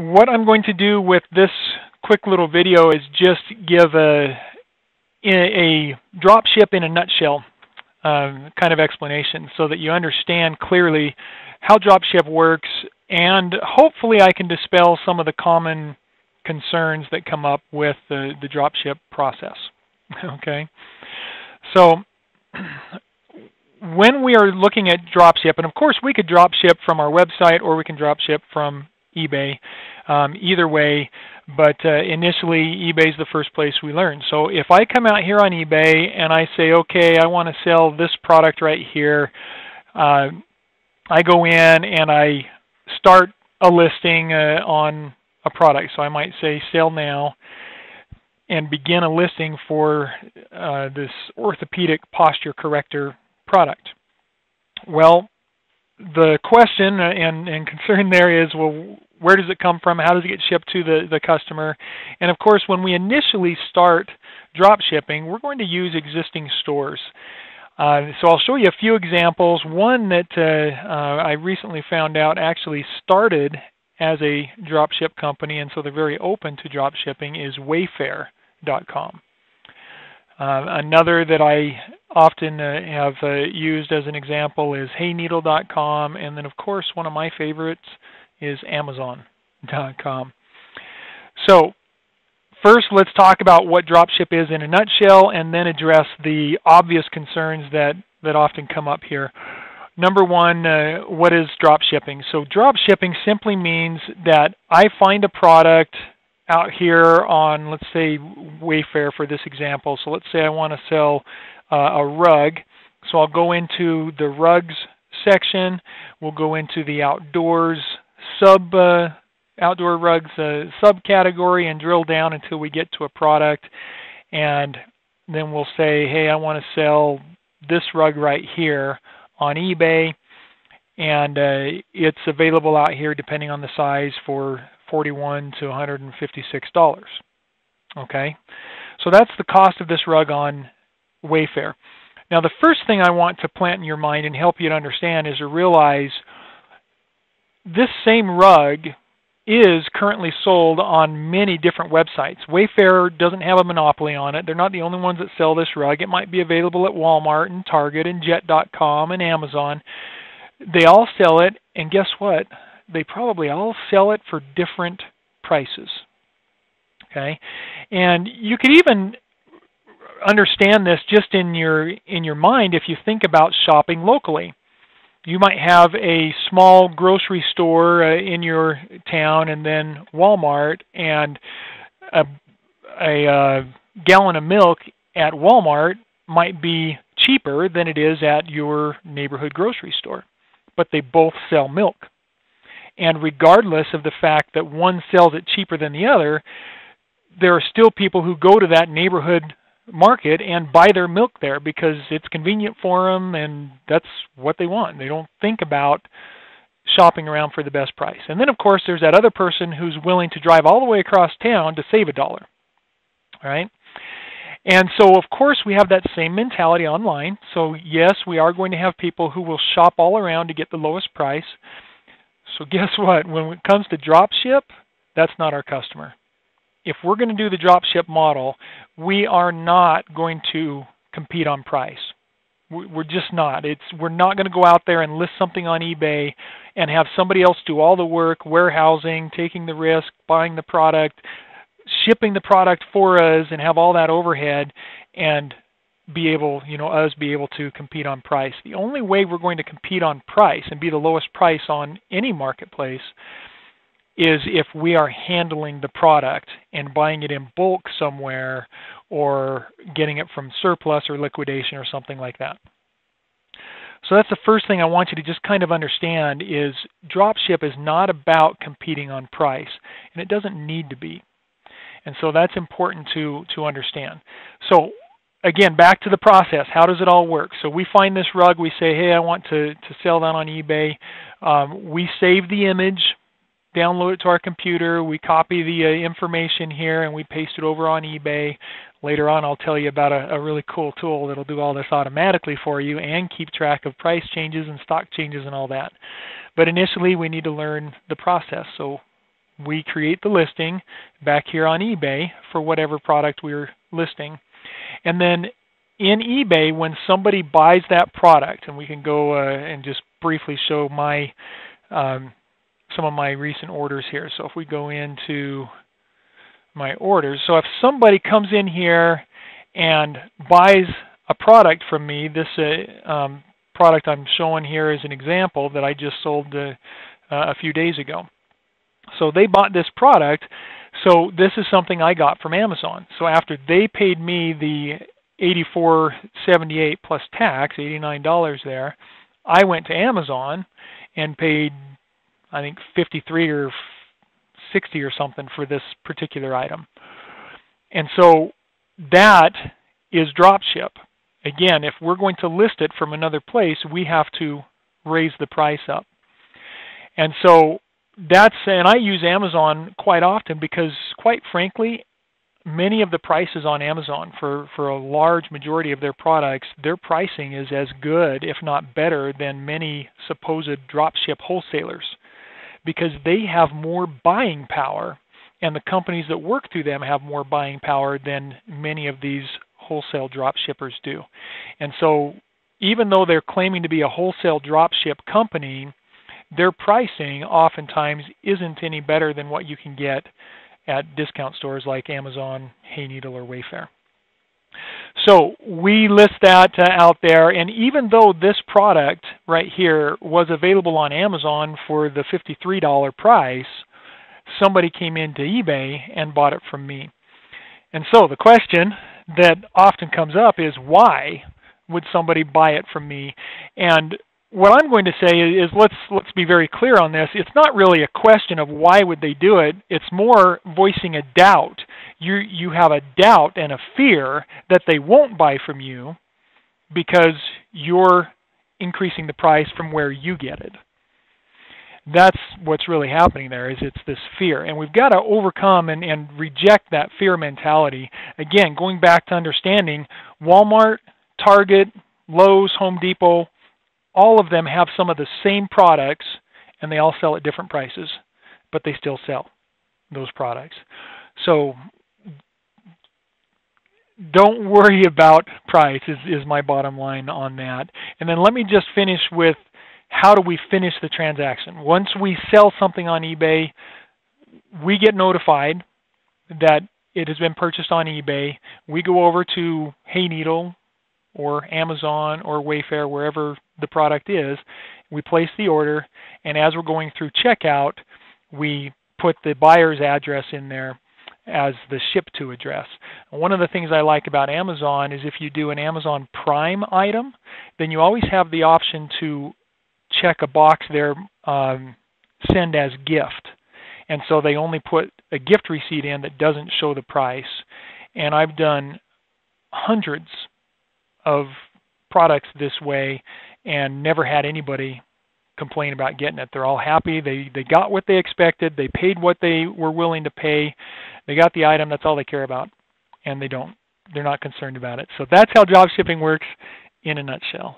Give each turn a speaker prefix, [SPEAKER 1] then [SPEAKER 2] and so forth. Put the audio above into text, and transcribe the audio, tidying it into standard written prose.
[SPEAKER 1] what I'm going to do with this quick little video is just give a dropship in a nutshell kind of explanation so that you understand clearly how dropship works, and hopefully I can dispel some of the common concerns that come up with the dropship process. Okay, so when we are looking at dropship, and of course we could dropship from our website or we can dropship from eBay, either way, but initially eBay is the first place we learn. So if I come out here on eBay and I say, okay, I want to sell this product right here, I go in and I start a listing on a product. So I might say sell now and begin a listing for this orthopedic posture corrector product. Well, the question and concern there is, well, where does it come from? How does it get shipped to the customer? And of course, when we initially start drop shipping, we're going to use existing stores. So I'll show you a few examples. One that I recently found out actually started as a dropship company, and so they're very open to drop shipping, is Wayfair.com. Another that I often have used as an example is hayneedle.com, and then of course one of my favorites is Amazon.com. So first let's talk about what dropship is in a nutshell, and then address the obvious concerns that often come up here. Number one, what is dropshipping? So dropshipping simply means that I find a product out here on, let's say, Wayfair for this example. So let's say I want to sell a rug. So I'll go into the rugs section. We'll go into the outdoors outdoor rugs subcategory and drill down until we get to a product. And then we'll say, hey, I want to sell this rug right here on eBay. And it's available out here depending on the size for $41 to $156. Okay, so that's the cost of this rug on Wayfair. Now, the first thing I want to plant in your mind and help you to understand is to realize this same rug is currently sold on many different websites. Wayfair doesn't have a monopoly on it. They're not the only ones that sell this rug. It might be available at Walmart and Target and Jet.com and Amazon. They all sell it, and guess what? They probably all sell it for different prices. Okay, and you could even understand this just in your mind if you think about shopping locally. You might have a small grocery store in your town, and then Walmart, and a gallon of milk at Walmart might be cheaper than it is at your neighborhood grocery store, but they both sell milk. And regardless of the fact that one sells it cheaper than the other, there are still people who go to that neighborhood market and buy their milk there because it's convenient for them and that's what they want. They don't think about shopping around for the best price. And then, of course, there's that other person who's willing to drive all the way across town to save $1. All right? And so, of course, we have that same mentality online. So, yes, we are going to have people who will shop all around to get the lowest price. So guess what? When it comes to dropship, that's not our customer. If we're going to do the dropship model, we are not going to compete on price. We're just not. We're not going to go out there and list something on eBay and have somebody else do all the work, warehousing, taking the risk, buying the product, shipping the product for us, and have all that overhead and be able, us be able to compete on price. The only way we're going to compete on price and be the lowest price on any marketplace is if we are handling the product and buying it in bulk somewhere or getting it from surplus or liquidation or something like that. So that's the first thing I want you to just kind of understand is dropship is not about competing on price, and it doesn't need to be. And so that's important to understand. So again, back to the process. How does it all work? So we find this rug. We say, hey, I want to sell that on eBay. We save the image, download it to our computer. We copy the information here, and we paste it over on eBay. Later on, I'll tell you about a really cool tool that'll do all this automatically for you and keep track of price changes and stock changes and all that. But initially, we need to learn the process. So we create the listing back here on eBay for whatever product we're listing. And then in eBay, when somebody buys that product, and we can go and just briefly show my some of my recent orders here. So if we go into my orders, so if somebody comes in here and buys a product from me, this product I'm showing here is an example that I just sold a few days ago. So they bought this product, so this is something I got from Amazon. So after they paid me the $84.78 plus tax, $89 there, I went to Amazon and paid, I think, $53 or $60 or something for this particular item. And so that is dropship. Again, if we're going to list it from another place, we have to raise the price up. And so and I use Amazon quite often because, quite frankly, many of the prices on Amazon for a large majority of their products, their pricing is as good, if not better, than many supposed dropship wholesalers, because they have more buying power, and the companies that work through them have more buying power than many of these wholesale dropshippers do. And so even though they're claiming to be a wholesale dropship company, their pricing oftentimes isn't any better than what you can get at discount stores like Amazon, Hayneedle, or Wayfair. So we list that out there, and even though this product right here was available on Amazon for the $53 price, somebody came into eBay and bought it from me. And so the question that often comes up is, why would somebody buy it from me? And what I'm going to say is, let's be very clear on this. It's not really a question of why would they do it. It's more voicing a doubt. You have a doubt and a fear that they won't buy from you because you're increasing the price from where you get it. That's what's really happening there, is it's this fear. And we've got to overcome and reject that fear mentality. Again, going back to understanding Walmart, Target, Lowe's, Home Depot, all of them have some of the same products, and they all sell at different prices, but they still sell those products. So don't worry about price is my bottom line on that. And then let me just finish with, how do we finish the transaction? Once we sell something on eBay, we get notified that it has been purchased on eBay. We go over to Hayneedle or Amazon or Wayfair, wherever the product is. We place the order, and as we're going through checkout, we put the buyer's address in there as the ship to address. One of the things I like about Amazon is if you do an Amazon Prime item, then you always have the option to check a box there, send as gift. And so they only put a gift receipt in that doesn't show the price. And I've done hundreds of products this way and never had anybody complain about getting it. They're all happy. They got what they expected. They paid what they were willing to pay. They got the item. That's all they care about. And they're not concerned about it. So that's how drop shipping works in a nutshell.